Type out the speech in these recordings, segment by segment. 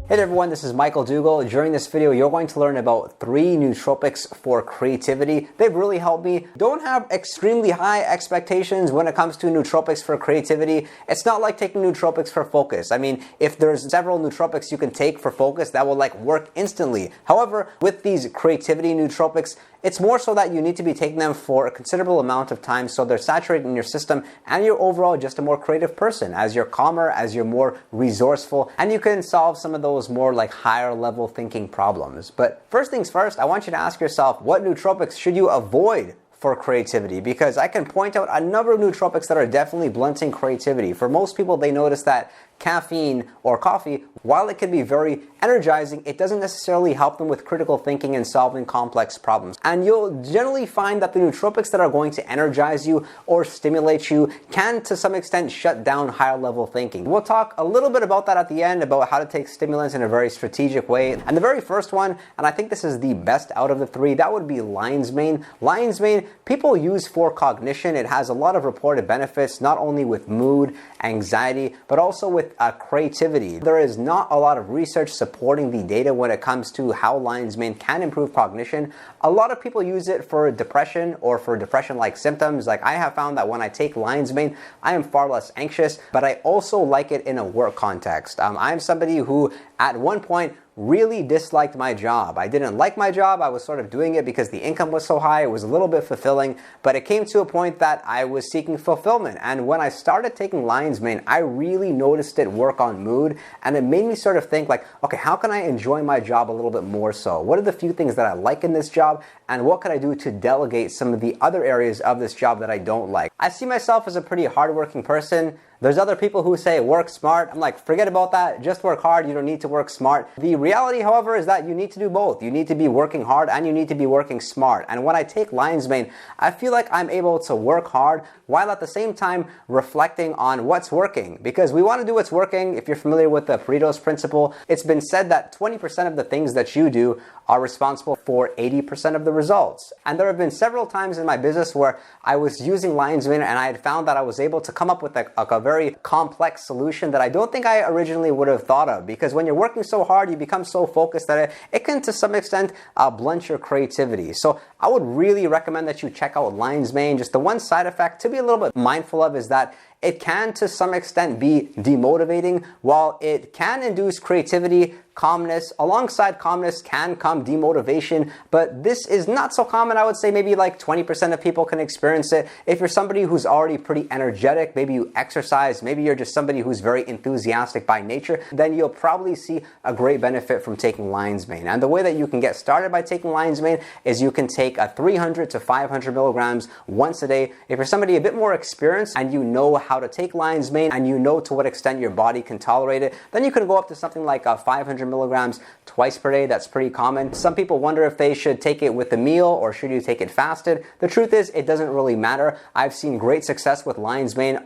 Hey there everyone, this is Michael Dougal. During this video, you're going to learn about 3 nootropics for creativity. They've really helped me. Don't have extremely high expectations when it comes to nootropics for creativity. It's not like taking nootropics for focus. I mean, if there's several nootropics you can take for focus, that will work instantly. However, with these creativity nootropics, it's more so that you need to be taking them for a considerable amount of time so they're saturated in your system and you're overall just a more creative person as you're calmer, as you're more resourceful, and you can solve some of those more higher level thinking problems. But first things first, I want you to ask yourself, what nootropics should you avoid for creativity? Because I can point out a number of nootropics that are definitely blunting creativity. For most people, they notice that caffeine or coffee, while it can be very energizing, it doesn't necessarily help them with critical thinking and solving complex problems. And you'll generally find that the nootropics that are going to energize you or stimulate you can to some extent shut down higher level thinking. We'll talk a little bit about that at the end, about how to take stimulants in a very strategic way. And the very first one, and I think this is the best out of the 3, that would be lion's mane. Lion's mane, people use for cognition. It has a lot of reported benefits, not only with mood, anxiety, but also with creativity. There is not a lot of research supporting the data when it comes to how lion's mane can improve cognition. A lot of people use it for depression or for depression-like symptoms. I have found that when I take lion's mane, I am far less anxious, but I also like it in a work context. I'm somebody who at one point really disliked my job. I didn't like my job. I was sort of doing it because the income was so high. It was a little bit fulfilling, but it came to a point that I was seeking fulfillment. And when I started taking lion's mane, I really noticed it work on mood, and it made me sort of think okay, how can I enjoy my job a little bit more so? What are the few things that I like in this job, and what can I do to delegate some of the other areas of this job that I don't like? I see myself as a pretty hardworking person. There's other people who say work smart. I'm like, forget about that. Just work hard. You don't need to work smart. The reality, however, is that you need to do both. You need to be working hard and you need to be working smart. And when I take lion's mane, I feel like I'm able to work hard while at the same time reflecting on what's working. Because we want to do what's working. If you're familiar with the Pareto's principle, it's been said that 20% of the things that you do are responsible for 80% of the results. And there have been several times in my business where I was using lion's mane and I had found that I was able to come up with a very complex solution that I don't think I originally would have thought of. Because when you're working so hard, you become so focused that it can to some extent blunt your creativity. So I would really recommend that you check out lion's mane. Just the one side effect to be a little bit mindful of is that it can to some extent be demotivating. While it can induce creativity, calmness, alongside calmness can come demotivation, but this is not so common. I would say maybe 20% of people can experience it. If you're somebody who's already pretty energetic, maybe you exercise, maybe you're just somebody who's very enthusiastic by nature, then you'll probably see a great benefit from taking lion's mane. And the way that you can get started by taking lion's mane is you can take 300 to 500 milligrams once a day. If you're somebody a bit more experienced and you know how to take lion's mane and you know to what extent your body can tolerate it, then you can go up to something like 500 milligrams twice per day. That's pretty common. Some people wonder if they should take it with a meal or should you take it fasted. The truth is, it doesn't really matter. I've seen great success with lion's mane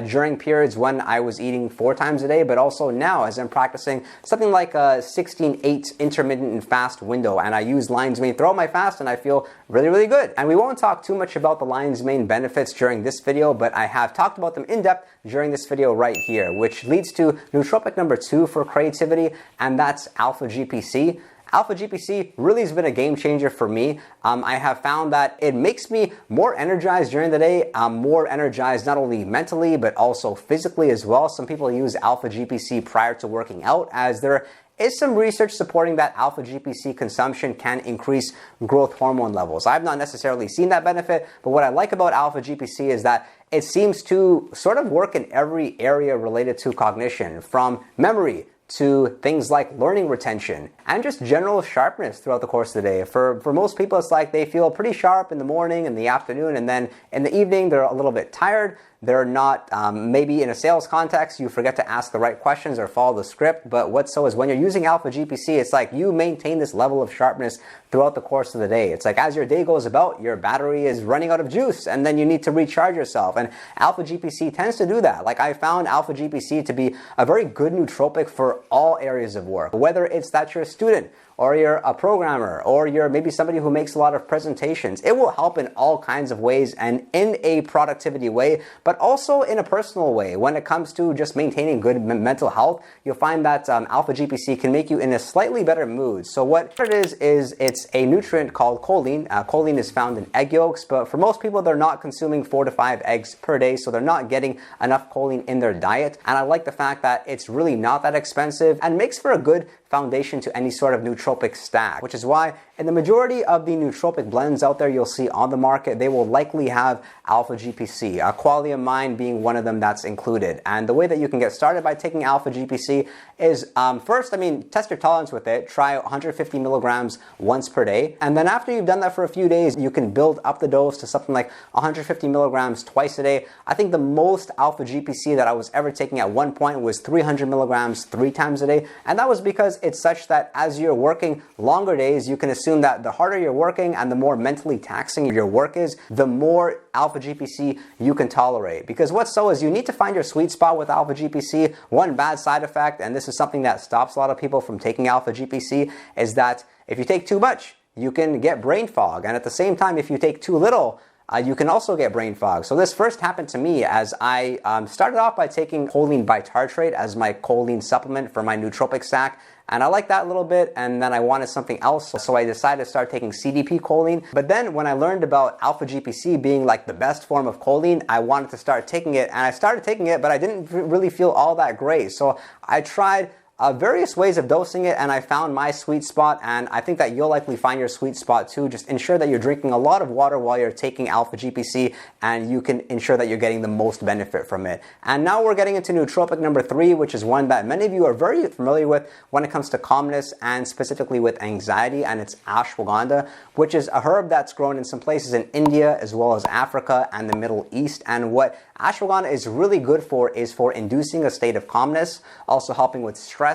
during periods when I was eating 4 times a day, but also now as I'm practicing something like a 16-8 intermittent and fast window, and I use lion's mane throughout my fast and I feel really, really good. And we won't talk too much about the lion's mane benefits during this video, but I have talked about them in depth during this video right here, which leads to nootropic number 2 for creativity, and that's alpha GPC. Alpha GPC really has been a game changer for me. I have found that it makes me more energized during the day. I'm more energized not only mentally, but also physically as well. Some people use alpha GPC prior to working out, as there is some research supporting that alpha GPC consumption can increase growth hormone levels. I've not necessarily seen that benefit, but what I like about alpha GPC is that it seems to sort of work in every area related to cognition, from memory to things like learning retention and just general sharpness throughout the course of the day. For most people, it's they feel pretty sharp in the morning, in the afternoon, and then in the evening, they're a little bit tired. They're not, maybe in a sales context, you forget to ask the right questions or follow the script, but what's so is when you're using alpha GPC, it's you maintain this level of sharpness throughout the course of the day. It's as your day goes about, your battery is running out of juice, and then you need to recharge yourself, and alpha GPC tends to do that. I found alpha GPC to be a very good nootropic for all areas of work, whether it's that you're a student, or you're a programmer, or you're maybe somebody who makes a lot of presentations. It will help in all kinds of ways and in a productivity way, but also in a personal way. When it comes to just maintaining good mental health, you'll find that alpha GPC can make you in a slightly better mood. So what it is it's a nutrient called choline. Choline is found in egg yolks, but for most people, they're not consuming 4 to 5 eggs per day, so they're not getting enough choline in their diet. And I like the fact that it's really not that expensive and makes for a good foundation to any sort of nootropic stack, which is why in the majority of the nootropic blends out there you'll see on the market, they will likely have alpha GPC, quality of mind being one of them that's included. And the way that you can get started by taking alpha GPC is first, test your tolerance with it. Try 150 milligrams once per day. And then after you've done that for a few days, you can build up the dose to something like 150 milligrams twice a day. I think the most alpha GPC that I was ever taking at one point was 300 milligrams 3 times a day. And that was because it's such that as you're working longer days, you can assume that the harder you're working and the more mentally taxing your work is, the more alpha GPC you can tolerate. Because what's so is you need to find your sweet spot with alpha GPC. One bad side effect, and this is something that stops a lot of people from taking alpha GPC, is that if you take too much, you can get brain fog. And at the same time, if you take too little, you can also get brain fog. So this first happened to me as I started off by taking choline bitartrate as my choline supplement for my nootropic stack. And I liked that a little bit, and then I wanted something else, so I decided to start taking CDP choline. But then when I learned about alpha GPC being like the best form of choline, I wanted to start taking it, and I started taking it, but I didn't really feel all that great. So I tried various ways of dosing it, and I found my sweet spot, and I think that you'll likely find your sweet spot too. Just ensure that you're drinking a lot of water while you're taking alpha GPC, and you can ensure that you're getting the most benefit from it. And now we're getting into nootropic number 3, which is one that many of you are very familiar with when it comes to calmness and specifically with anxiety, and it's ashwagandha, which is a herb that's grown in some places in India as well as Africa and the Middle East. And what ashwagandha is really good for is for inducing a state of calmness, also helping with stress.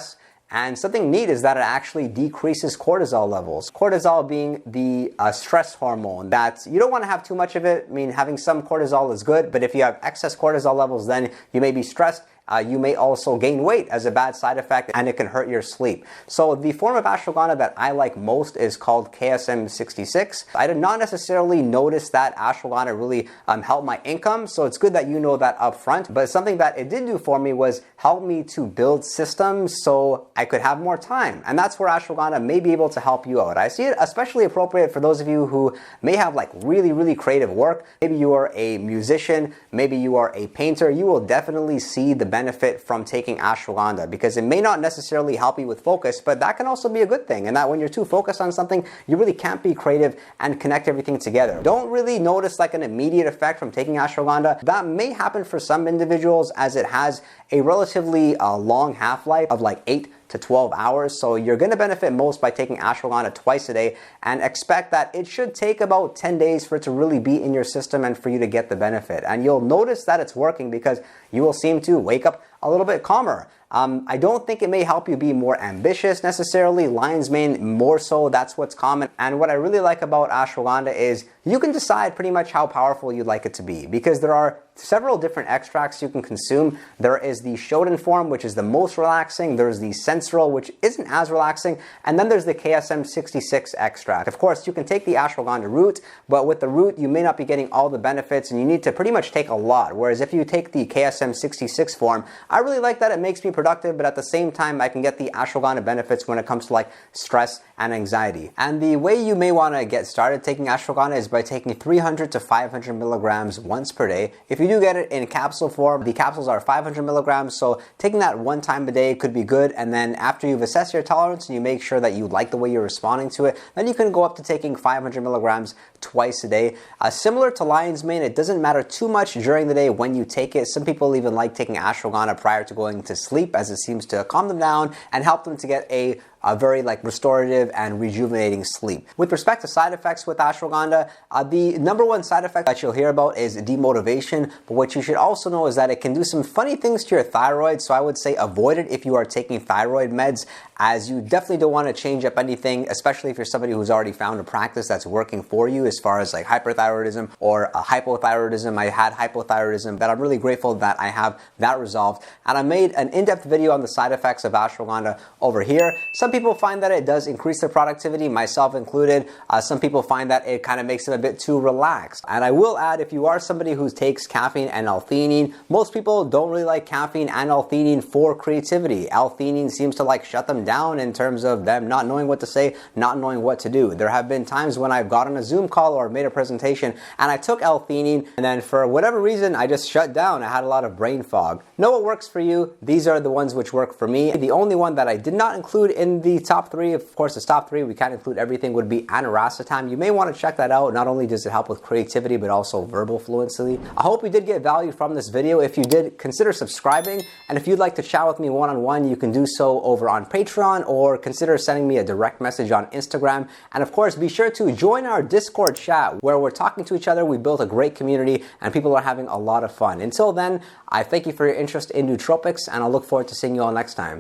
And something neat is that it actually decreases cortisol levels. Cortisol being the stress hormone that you don't want to have too much of it. Having some cortisol is good, but if you have excess cortisol levels, then you may be stressed. You may also gain weight as a bad side effect, and it can hurt your sleep. So the form of ashwagandha that I like most is called KSM-66. I did not necessarily notice that ashwagandha really helped my income, so it's good that you know that up front. But something that it did do for me was help me to build systems so I could have more time. And that's where ashwagandha may be able to help you out. I see it especially appropriate for those of you who may have like really, really creative work. Maybe you are a musician, maybe you are a painter. You will definitely see the benefit from taking ashwagandha, because it may not necessarily help you with focus, but that can also be a good thing. And that when you're too focused on something, you really can't be creative and connect everything together. Don't really notice like an immediate effect from taking ashwagandha. That may happen for some individuals as it has a relatively long half-life of like 8 to 12 hours. So you're going to benefit most by taking ashwagandha twice a day, and expect that it should take about 10 days for it to really be in your system and for you to get the benefit. And you'll notice that it's working because you will seem to wake up a little bit calmer. I don't think it may help you be more ambitious necessarily. Lion's mane more so, that's what's common. And what I really like about ashwagandha is you can decide pretty much how powerful you'd like it to be, because there are several different extracts you can consume. There is the Shodan form, which is the most relaxing. There's the Sensorial, which isn't as relaxing. And then there's the KSM-66 extract. Of course, you can take the ashwagandha root, but with the root, you may not be getting all the benefits, and you need to pretty much take a lot. Whereas if you take the KSM-66 form, I really like that it makes me productive, but at the same time, I can get the ashwagandha benefits when it comes to like stress and anxiety. And the way you may want to get started taking ashwagandha is by taking 300 to 500 milligrams once per day. If you do get it in capsule form, the capsules are 500 milligrams, so taking that one time a day could be good. And then after you've assessed your tolerance and you make sure that you like the way you're responding to it, then you can go up to taking 500 milligrams twice a day. Similar to lion's mane, it doesn't matter too much during the day when you take it. Some people even like taking ashwagandha prior to going to sleep, as it seems to calm them down and help them to get a very like restorative and rejuvenating sleep. With respect to side effects with ashwagandha, the number one side effect that you'll hear about is demotivation, but what you should also know is that it can do some funny things to your thyroid, so I would say avoid it if you are taking thyroid meds, as you definitely don't want to change up anything, especially if you're somebody who's already found a practice that's working for you as far as like hyperthyroidism or hypothyroidism. I had hypothyroidism, but I'm really grateful that I have that resolved. And I made an in-depth video on the side effects of ashwagandha over here. Some people find that it does increase their productivity, myself included. Some people find that it kind of makes them a bit too relaxed. And I will add, if you are somebody who takes caffeine and L-theanine, most people don't really like caffeine and L-theanine for creativity. L-theanine seems to like shut them down in terms of them not knowing what to say, not knowing what to do. There have been times when I've got on a Zoom call or made a presentation and I took L-theanine, and then for whatever reason I just shut down. I had a lot of brain fog. Know what works for you. These are the ones which work for me. The only one that I did not include in the top 3, of course the top 3 we can't include everything, would be aniracetam. You may want to check that out. Not only does it help with creativity but also verbal fluency. I hope you did get value from this video. If you did, consider subscribing, and if you'd like to chat with me one-on-one, you can do so over on Patreon, or consider sending me a direct message on Instagram. And of course, be sure to join our Discord chat where we're talking to each other. We built a great community and people are having a lot of fun. Until then, I thank you for your interest in nootropics, and I'll look forward to seeing you all next time.